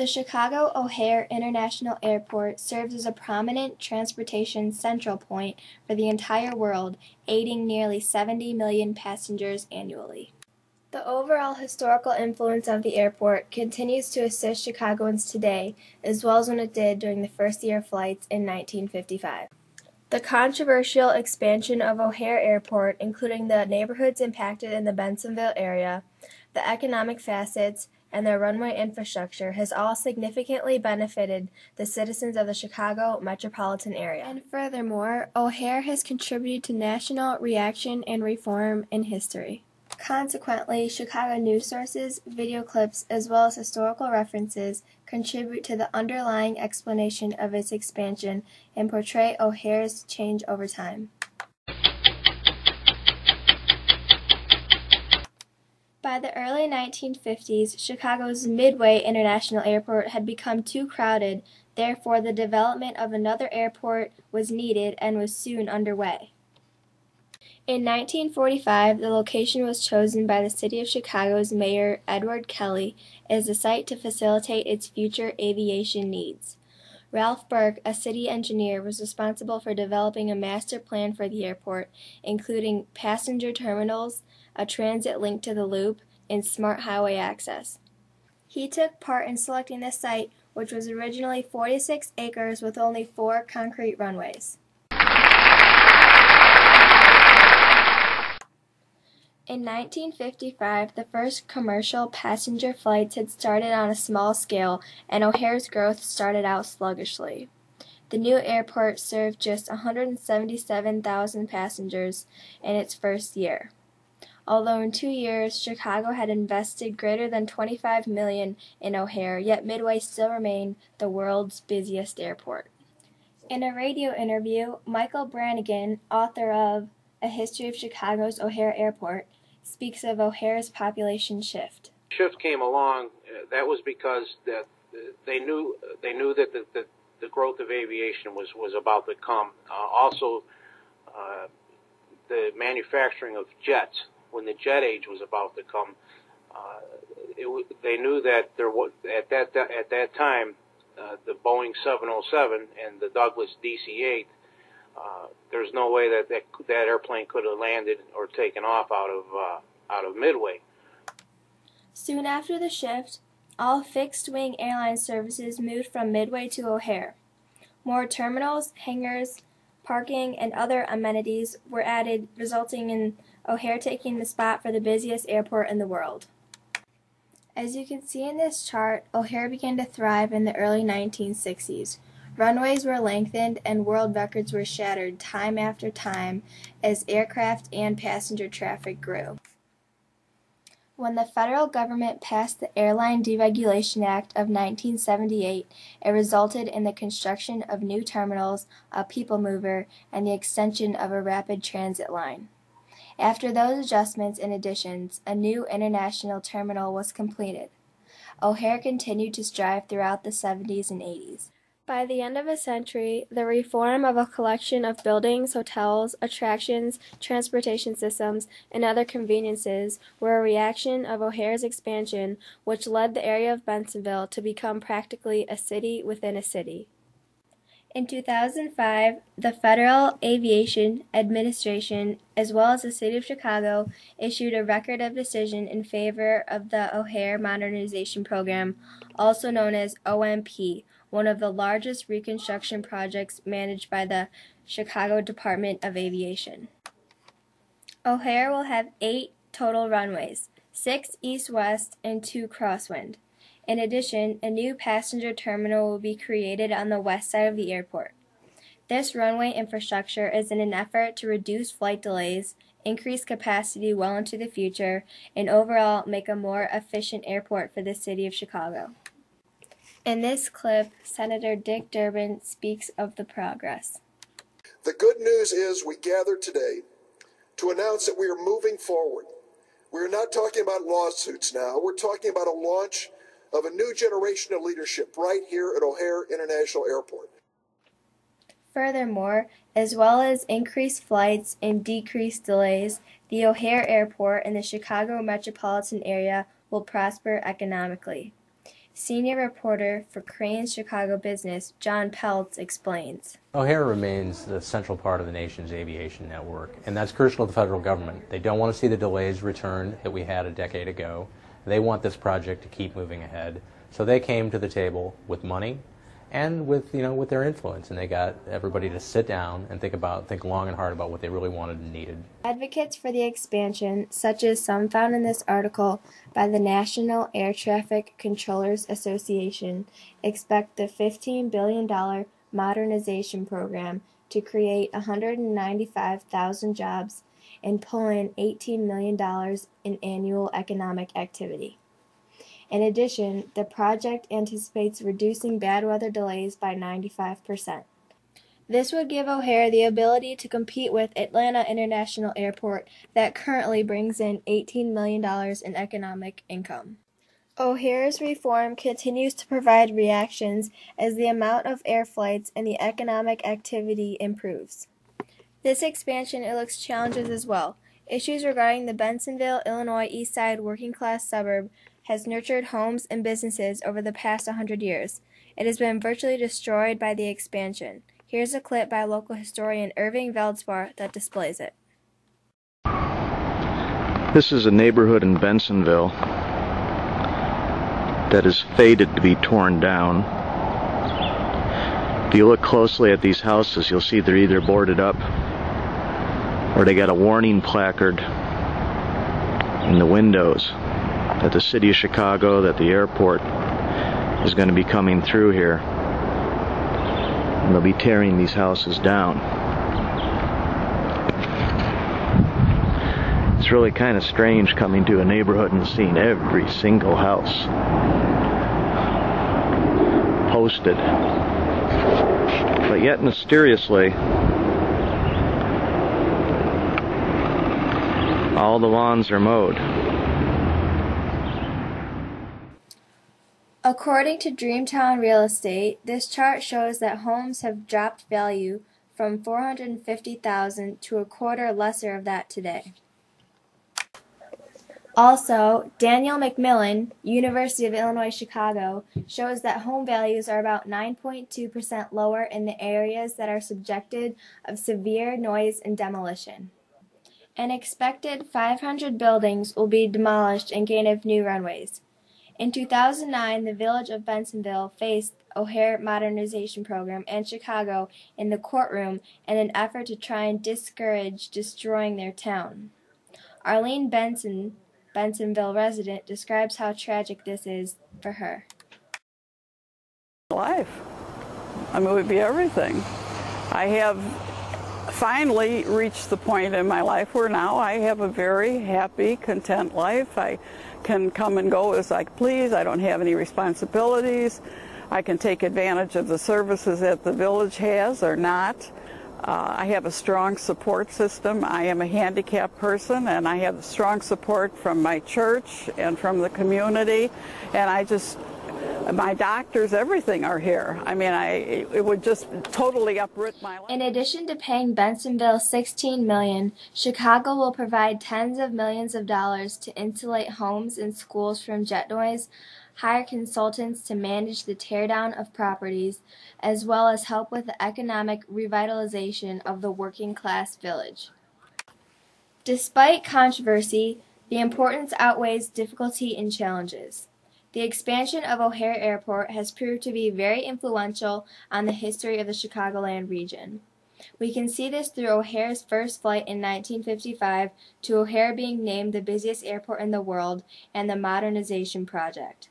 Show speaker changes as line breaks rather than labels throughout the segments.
The Chicago O'Hare International Airport serves as a prominent transportation central point for the entire world, aiding nearly 70 million passengers annually. The overall historical influence of the airport continues to assist Chicagoans today, as well as when it did during the first year of flights in 1955. The controversial expansion of O'Hare Airport, including the neighborhoods impacted in the Bensenville area, the economic facets, and their runway infrastructure has all significantly benefited the citizens of the Chicago metropolitan area. And furthermore, O'Hare has contributed to national reaction and reform in history. Consequently, Chicago news sources, video clips, as well as historical references contribute to the underlying explanation of its expansion and portray O'Hare's change over time. By the early 1950s, Chicago's Midway International Airport had become too crowded, therefore the development of another airport was needed and was soon underway. In 1945, the location was chosen by the City of Chicago's Mayor Edward Kelly as the site to facilitate its future aviation needs. Ralph Burke, a city engineer, was responsible for developing a master plan for the airport, including passenger terminals, a transit link to the loop, and smart highway access. He took part in selecting this site, which was originally 46 acres with only 4 concrete runways. In 1955, the first commercial passenger flights had started on a small scale, and O'Hare's growth started out sluggishly. The new airport served just 177,000 passengers in its first year. Although in 2 years, Chicago had invested greater than $25 million in O'Hare, yet Midway still remained the world's busiest airport. In a radio interview, Michael Brannigan, author of A History of Chicago's O'Hare Airport, speaks of O'Hare's population shift.
Shift came along. That was because that they knew that the growth of aviation was about to come. Also, the manufacturing of jets, when the jet age was about to come, they knew that there was at that time the Boeing 707 and the Douglas DC-8. There's no way that airplane could have landed or taken off out of Midway.
Soon after the shift, all fixed-wing airline services moved from Midway to O'Hare. More terminals, hangars, parking, and other amenities were added, resulting in O'Hare taking the spot for the busiest airport in the world. As you can see in this chart, O'Hare began to thrive in the early 1960s. Runways were lengthened and world records were shattered time after time as aircraft and passenger traffic grew. When the federal government passed the Airline Deregulation Act of 1978, it resulted in the construction of new terminals, a people mover, and the extension of a rapid transit line. After those adjustments and additions, a new international terminal was completed. O'Hare continued to strive throughout the 70s and 80s. By the end of a century, the reform of a collection of buildings, hotels, attractions, transportation systems, and other conveniences were a reaction of O'Hare's expansion, which led the area of Bensenville to become practically a city within a city. In 2005, the Federal Aviation Administration, as well as the City of Chicago, issued a record of decision in favor of the O'Hare Modernization Program, also known as OMP, one of the largest reconstruction projects managed by the Chicago Department of Aviation. O'Hare will have 8 total runways, 6 east-west and 2 crosswind. In addition, a new passenger terminal will be created on the west side of the airport. This runway infrastructure is in an effort to reduce flight delays, increase capacity well into the future, and overall make a more efficient airport for the city of Chicago. In this clip, Senator Dick Durbin speaks of the progress.
The good news is we gathered today to announce that we are moving forward. We are not talking about lawsuits now. We're talking about a launch of a new generation of leadership right here at O'Hare International Airport.
Furthermore, as well as increased flights and decreased delays, the O'Hare Airport in the Chicago metropolitan area will prosper economically. Senior reporter for Crain's Chicago Business, John Peltz, explains.
O'Hare remains the central part of the nation's aviation network, and that's crucial to the federal government. They don't want to see the delays return that we had a decade ago. They want this project to keep moving ahead. So they came to the table with money and with their influence, and they got everybody to sit down and think long and hard about what they really wanted and needed.
Advocates for the expansion, such as some found in this article by the National Air Traffic Controllers Association, expect the $15 billion modernization program to create 195,000 jobs and pull in $18 million in annual economic activity. In addition, the project anticipates reducing bad weather delays by 95%. This would give O'Hare the ability to compete with Atlanta International Airport that currently brings in $18 million in economic income. O'Hare's reform continues to provide reactions as the amount of air flights and the economic activity improves. This expansion looks challenges as well. Issues regarding the Bensenville, Illinois East Side working-class suburb has nurtured homes and businesses over the past 100 years. It has been virtually destroyed by the expansion. Here's a clip by local historian Irving Veldspar that displays it.
This is a neighborhood in Bensenville that is fated to be torn down. If you look closely at these houses, you'll see they're either boarded up or they got a warning placard in the windows that the city of Chicago, that the airport is going to be coming through here. And they'll be tearing these houses down. It's really kind of strange coming to a neighborhood and seeing every single house posted. But yet mysteriously, all the lawns are mowed.
According to Dreamtown Real Estate, this chart shows that homes have dropped value from $450,000 to a quarter lesser of that today. Also, Daniel McMillan, University of Illinois Chicago, shows that home values are about 9.2% lower in the areas that are subjected of severe noise and demolition. An expected 500 buildings will be demolished in gain of new runways. In 2009, the village of Bensenville faced O'Hare modernization program and Chicago in the courtroom in an effort to try and discourage destroying their town. Arlene Benson, Bensenville resident, describes how tragic this is for her.
Life. I mean, it would be everything. I have finally reached the point in my life where now I have a very happy, content life. I can come and go as I please. I don't have any responsibilities. I can take advantage of the services that the village has or not. I have a strong support system. I am a handicapped person, and I have strong support from my church and from the community. And my doctors, everything are here. I mean, it would just totally uproot my life.
In addition to paying Bensenville $16 million, Chicago will provide tens of millions of dollars to insulate homes and schools from jet noise, hire consultants to manage the teardown of properties, as well as help with the economic revitalization of the working-class village. Despite controversy, the importance outweighs difficulty and challenges. The expansion of O'Hare Airport has proved to be very influential on the history of the Chicagoland region. We can see this through O'Hare's first flight in 1955 to O'Hare being named the busiest airport in the world and the modernization project.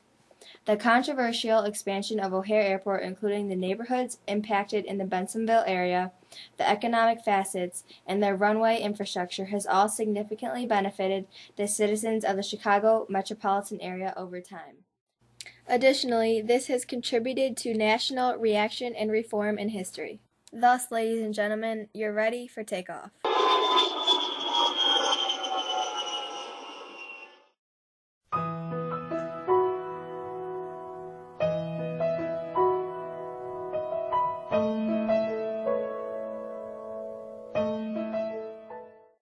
The controversial expansion of O'Hare Airport, including the neighborhoods impacted in the Bensenville area, the economic facets, and the runway infrastructure has all significantly benefited the citizens of the Chicago metropolitan area over time. Additionally, this has contributed to national reaction and reform in history. Thus, ladies and gentlemen, you're ready for takeoff.